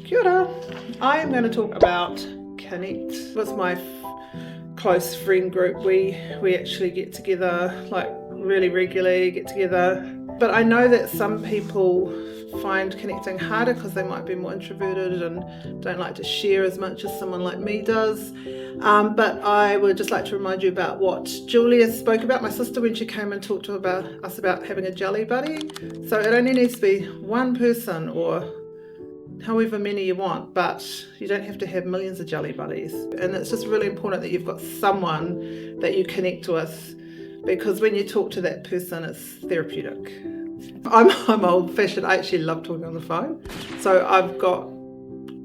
Kia ora. I am going to talk about Connect. With my close friend group, we actually get together like really regularly, get together. But I know that some people find connecting harder because they might be more introverted and don't like to share as much as someone like me does. But I would just like to remind you about what Julia spoke about, my sister, when she came and talked to us about having a jelly buddy. So it only needs to be one person or however many you want, but you don't have to have millions of jelly buddies. And it's just really important that you've got someone that you connect with, because when you talk to that person, it's therapeutic. I'm old-fashioned. I actually love talking on the phone. So I've got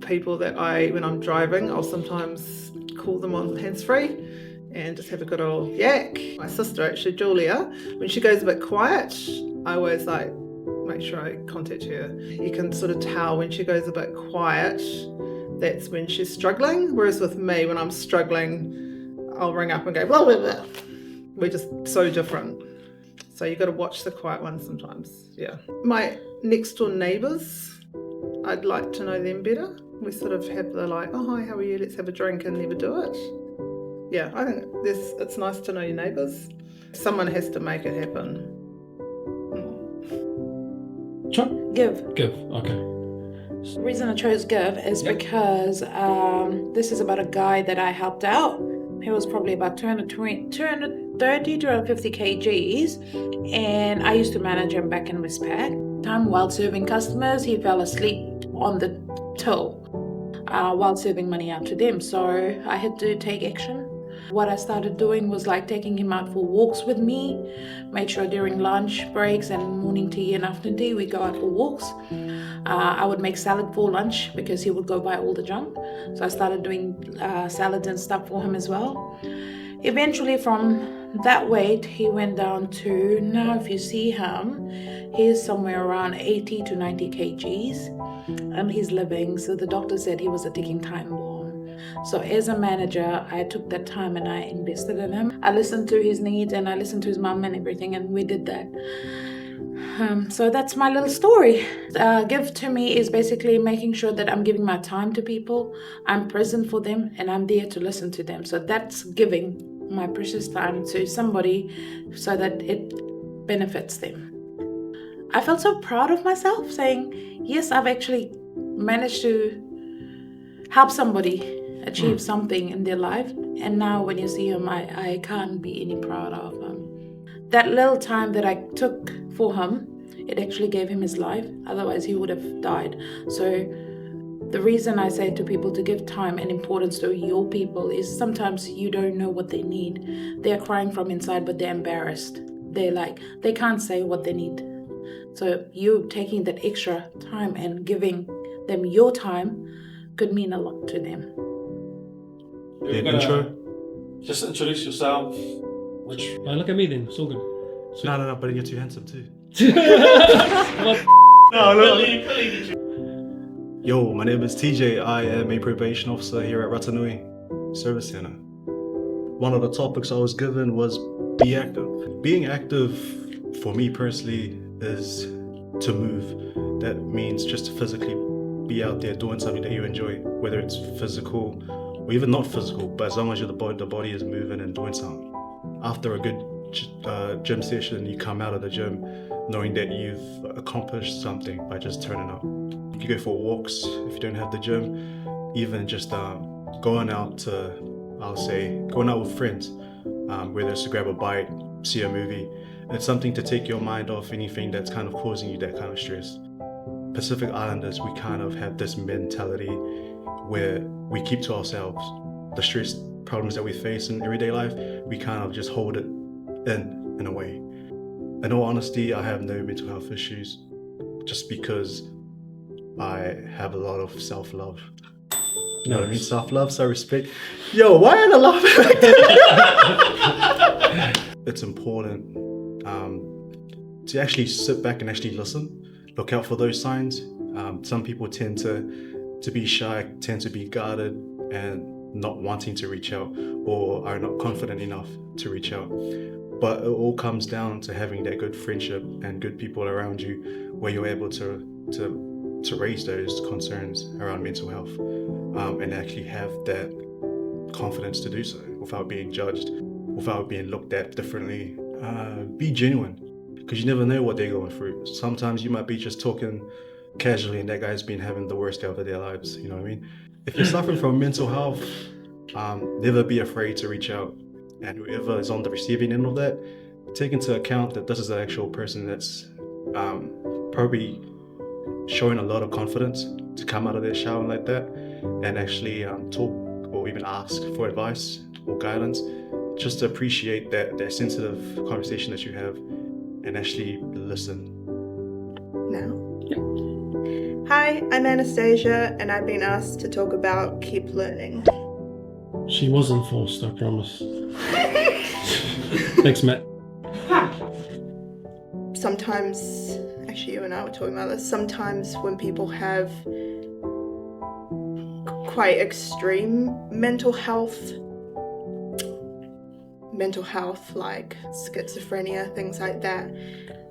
people that when I'm driving, I'll sometimes call them on hands-free and just have a good old yak. My sister, actually, Julia, when she goes a bit quiet, I always make sure I contact her. You can sort of tell when she goes a bit quiet, that's when she's struggling. Whereas with me, when I'm struggling, I'll ring up and go, blah, blah, blah. We're just so different. So you've got to watch the quiet ones sometimes, yeah. My next door neighbours, I'd like to know them better. We sort of have the oh, hi, how are you? Let's have a drink and never do it. Yeah, I think it's nice to know your neighbours. Someone has to make it happen. Sure. Give. Okay. The reason I chose Give is because this is about a guy that I helped out. He was probably about 230, 250 kgs, and I used to manage him back in Westpac. While serving customers, he fell asleep on the till while serving money out to them. So I had to take action. What I started doing was taking him out for walks with me. Made sure during lunch breaks and morning tea and afternoon tea we go out for walks. I would make salad for lunch because he would go buy all the junk. So I started doing salads and stuff for him as well. Eventually from that weight he went down to, now if you see him, he's somewhere around 80 to 90 kgs and he's living. So the doctor said he was a ticking time bomb. So as a manager, I took that time and I invested in him. I listened to his needs and I listened to his mum and everything, and we did that. So that's my little story. Give to me is basically making sure that I'm giving my time to people, I'm present for them, and I'm there to listen to them. So that's giving my precious time to somebody so that it benefits them. I felt so proud of myself saying, yes, I've actually managed to help somebody achieve something in their life. And now when you see him, I can't be any prouder of him. That little time that I took for him, it actually gave him his life. Otherwise he would have died. So the reason I say to people to give time and importance to your people is sometimes you don't know what they need. They're crying from inside, but they're embarrassed. They can't say what they need. So you taking that extra time and giving them your time could mean a lot to them. Intro. Just introduce yourself. Look at me then. It's all good. No, but you're too handsome too. What? No. Yo, my name is TJ. I am a probation officer here at Ratanui Service Centre. One of the topics I was given was be active. Being active for me personally is to move. That means just to physically be out there doing something that you enjoy, whether it's physical or even not physical, but as long as the body is moving and doing something. After a good gym session, you come out of the gym knowing that you've accomplished something by just turning up. You can go for walks if you don't have the gym, even just going out with friends, whether it's to grab a bite, see a movie. It's something to take your mind off anything that's kind of causing you that kind of stress. Pacific Islanders, we kind of have this mentality where we keep to ourselves. The stress problems that we face in everyday life, we kind of just hold it in a way. In all honesty, I have no mental health issues just because I have a lot of self-love. You know what I mean? Self-love, self-respect. Yo, why aren't I laughing like that? It's important to actually sit back and actually listen. Look out for those signs. Some people tend to be shy, tend to be guarded and not wanting to reach out, or are not confident enough to reach out. But it all comes down to having that good friendship and good people around you where you're able to to raise those concerns around mental health, and actually have that confidence to do so without being judged, without being looked at differently. Be genuine, because you never know what they're going through. Sometimes you might be just talking casually and that guy's been having the worst day of their lives, you know what I mean? If you're suffering from mental health, never be afraid to reach out, and whoever is on the receiving end of that, take into account that this is an actual person that's probably showing a lot of confidence to come out of their shower like that and actually talk or even ask for advice or guidance. Just to appreciate that sensitive conversation that you have and actually listen. Now? Hi, I'm Anastasia, and I've been asked to talk about keep learning. She wasn't forced, I promise. Thanks, Matt. Sometimes, actually you and I were talking about this, sometimes when people have quite extreme mental health like schizophrenia, things like that,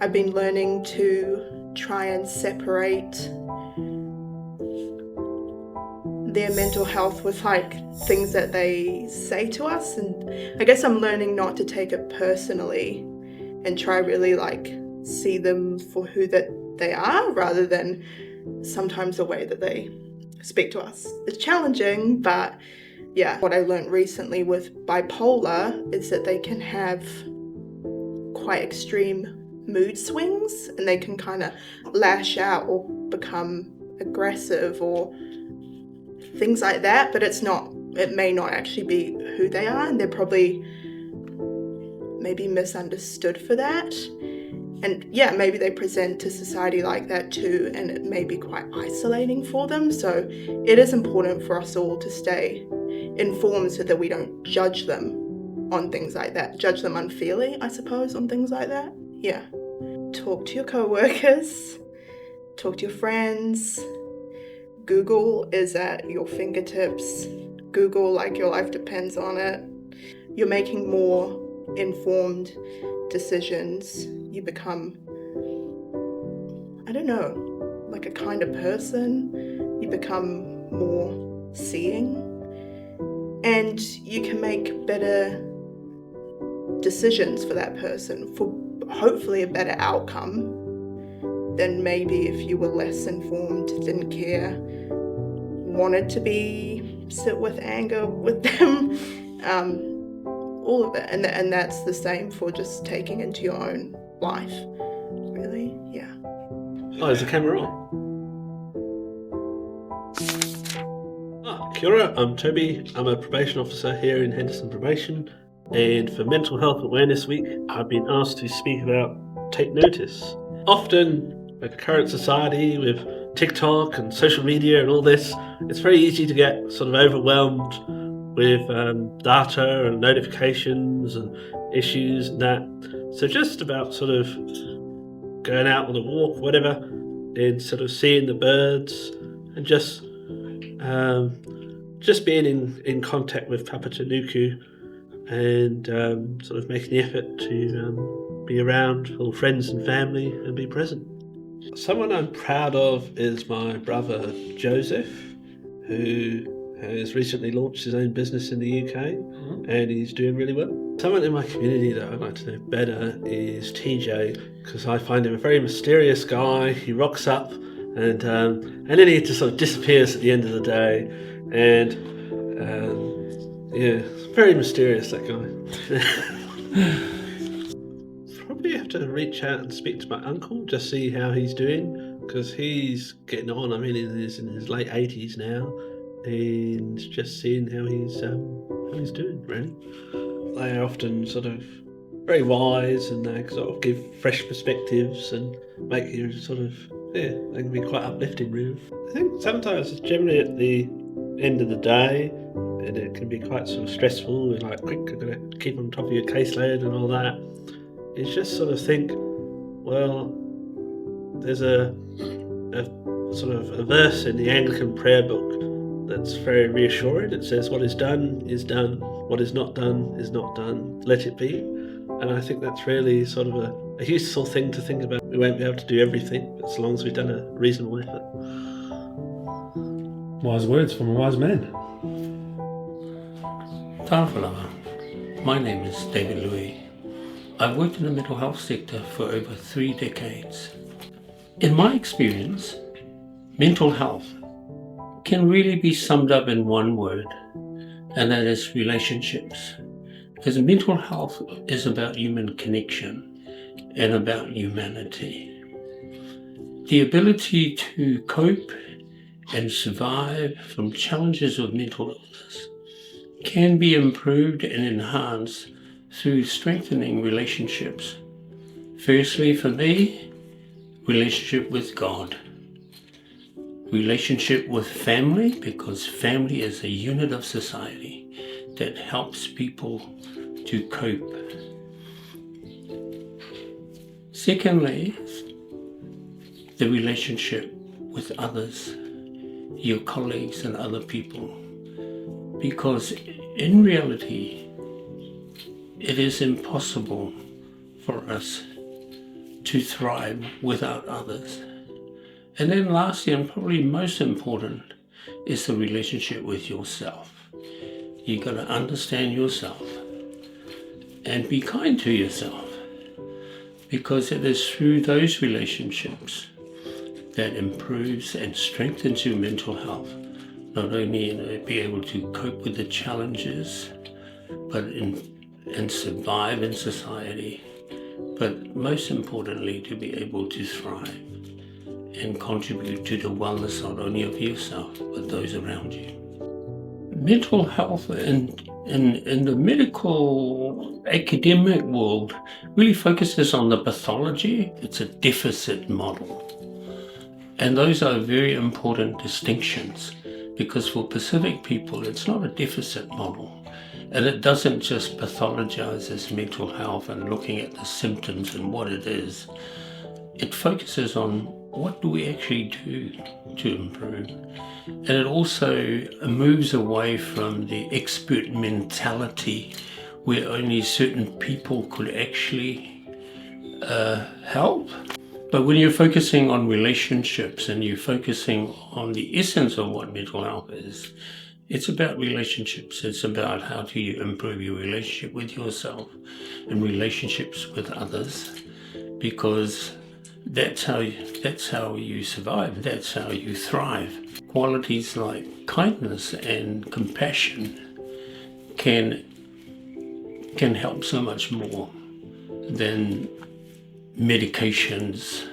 I've been learning to try and separate their mental health with like things that they say to us, and I guess I'm learning not to take it personally and try really like see them for who that they are rather than sometimes the way that they speak to us. It's challenging, but yeah, what I learned recently with bipolar is that they can have quite extreme mood swings and they can kind of lash out or become aggressive or things like that, but it may not actually be who they are, and they're probably maybe misunderstood for that. And yeah, maybe they present to society like that too, and it may be quite isolating for them. So it is important for us all to stay informed so that we don't judge them on things like that. Judge them unfairly, I suppose, on things like that. Yeah. Talk to your co-workers, talk to your friends. Google is at your fingertips. Google like your life depends on it. You're making more informed decisions. You become, I don't know, like a kind of person. You become more seeing, and you can make better decisions for that person, for hopefully a better outcome than maybe if you were less informed, didn't care, wanted to sit with anger with them, all of it. And that's the same for just taking into your own life, really. Yeah. Oh, is the camera on? Kia ora, I'm Toby. I'm a probation officer here in Henderson Probation, and for Mental Health Awareness Week I've been asked to speak about take notice. Often with current society, with TikTok and social media and all this, it's very easy to get sort of overwhelmed with data and notifications and issues and that. So just about sort of going out on a walk, whatever, and sort of seeing the birds and just being in contact with Papatanuku and sort of making the effort to be around all friends and family and be present. Someone I'm proud of is my brother Joseph, who has recently launched his own business in the UK, and he's doing really well. Someone in my community that I'd like to know better is TJ, because I find him a very mysterious guy. He rocks up and then he just sort of disappears at the end of the day, and yeah, very mysterious, that guy. Probably have to reach out and speak to my uncle, just see how he's doing, because he's getting on. I mean, he's in his late 80s now, and just seeing how he's doing, really. They are often sort of very wise, and they sort of give fresh perspectives and make you sort of, yeah, they can be quite uplifting, really. I think sometimes it's generally at the end of the day, and it can be quite sort of stressful, and like, quick, you've got to keep on top of your caseload and all that. It's just sort of think, well, there's a sort of a verse in the Anglican prayer book that's very reassuring. It says, what is done, what is not done, is not done, let it be. And I think that's really sort of a useful thing to think about. We won't be able to do everything, but as long as we've done a reasonable effort. Wise words from a wise man. Tawhalawa. My name is David Lui. I've worked in the mental health sector for over 3 decades. In my experience, mental health can really be summed up in one word, and that is relationships. Because mental health is about human connection and about humanity. The ability to cope and survive from challenges of mental illness can be improved and enhanced through strengthening relationships. Firstly, for me, relationship with God. Relationship with family, because family is a unit of society that helps people to cope. Secondly, the relationship with others, your colleagues and other people, because in reality, it is impossible for us to thrive without others. And then lastly, and probably most important, is the relationship with yourself. You've got to understand yourself and be kind to yourself, because it is through those relationships that improves and strengthens your mental health. Not only be able to cope with the challenges, but and survive in society, but most importantly, to be able to thrive and contribute to the wellness not only of yourself, but those around you. Mental health in the medical academic world really focuses on the pathology. It's a deficit model. And those are very important distinctions, because for Pacific people, it's not a deficit model. And it doesn't just pathologize as mental health and looking at the symptoms and what it is. It focuses on what do we actually do to improve. And it also moves away from the expert mentality where only certain people could actually help. But when you're focusing on relationships and you're focusing on the essence of what mental health is, it's about relationships. It's about how do you improve your relationship with yourself and relationships with others, because that's how you survive. That's how you thrive. Qualities like kindness and compassion can help so much more than medications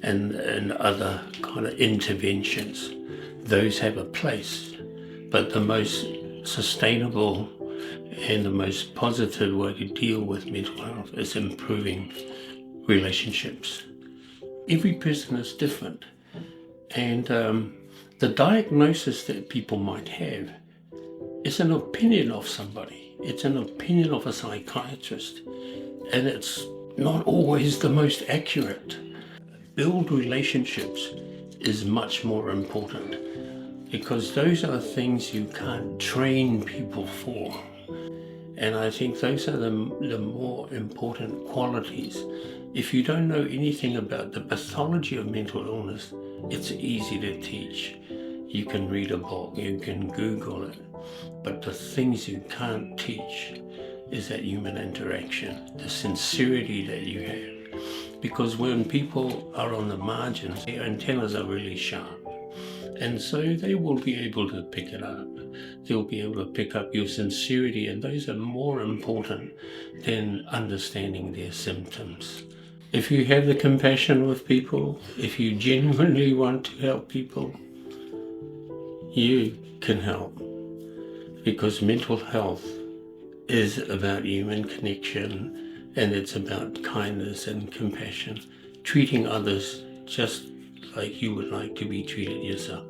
and other kind of interventions. Those have a place, but the most sustainable and the most positive way to deal with mental health is improving relationships. Every person is different, and the diagnosis that people might have is an opinion of somebody. It's an opinion of a psychiatrist, and it's not always the most accurate. Build relationships is much more important, because those are things you can't train people for. And I think those are the more important qualities. If you don't know anything about the pathology of mental illness, it's easy to teach. You can read a book, you can Google it, but the things you can't teach is that human interaction, the sincerity that you have. Because when people are on the margins, their antennas are really sharp. And so they will be able to pick it up. They'll be able to pick up your sincerity, and those are more important than understanding their symptoms. If you have the compassion with people, if you genuinely want to help people, you can help. Because mental health is about human connection, and it's about kindness and compassion, treating others just like you would like to be treated yourself.